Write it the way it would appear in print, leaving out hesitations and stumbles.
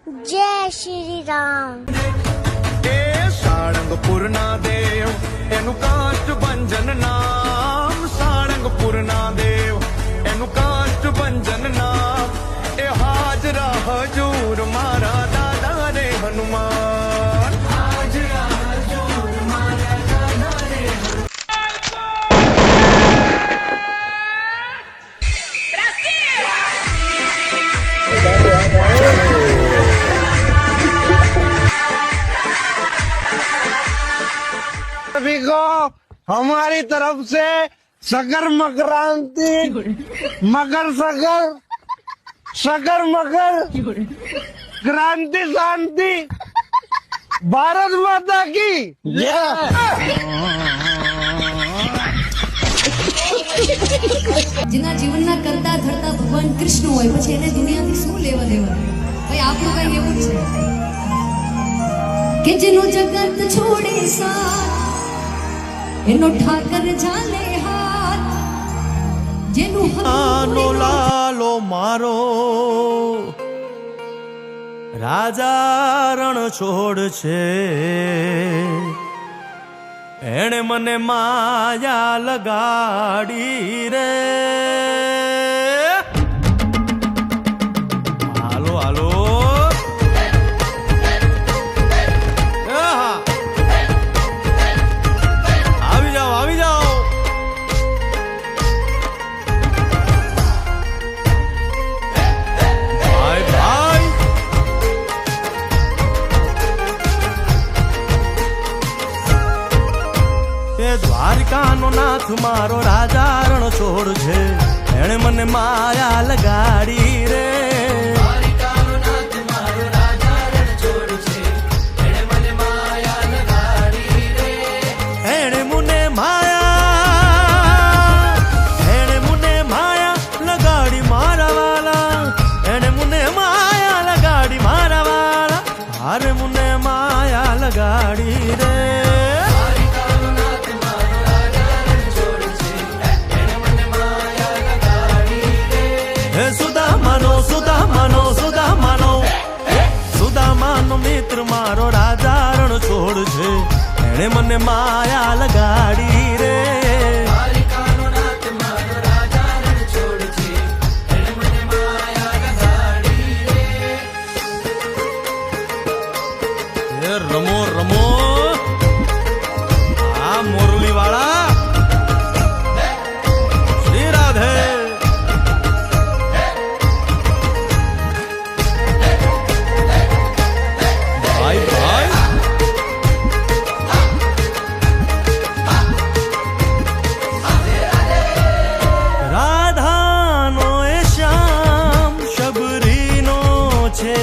जय श्री राम। ए सारंगपुर ना देव एनु काष्ट भंजन नाम, सारंगपुर ना देव एनु काष्ट भंजन नाम। ए हाजरा हजूर मारा दादा रे हनुमान, हाजरा हजूर मारा दादा रे सभी को हमारी तरफ से सगर मकरांति, मकर सगर, सगर मकर, क्रांति शांति, भारत माता की जय। જેના જીવનના કરતા ધરતા ભગવાન કૃષ્ણ હોય પછી એને દુનિયાથી શું લેવા દેવા? ભાઈ આપણું કઈ એવું છે કે જેનો જગત છોડે સાથ એનો ઠાકર ઝાલે હાથ, જેનું આનો લાલો મારો રાજા રણ છોડ છે, એણે મને માયા લગાડી રે। હાલો હાલો આવી જાઓ આવી જાઓ। ભાઈ ભાઈ એ દ્વારકાનો નાથ મારો રાજા રણ છોડ છે, એણે મને માયા લગાડી રે। એણે મને માયા લગાડી મારા વાલા, એણે મને માયા લગાડી મારા વાલા, હારે મને માયા લગાડી રે। હે સુદામાનો સુદામાનો સુદામાનો સુદામાનો મિત્ર મારો રાજા રણ છોડ છે, એણે મને માયા લગાડી રે। એ રમો રમો આ મોરલી વાળા શ્રી રાધે। ભાઈ ભાઈ રાધાનો એ શ્યામ શબરીનો છે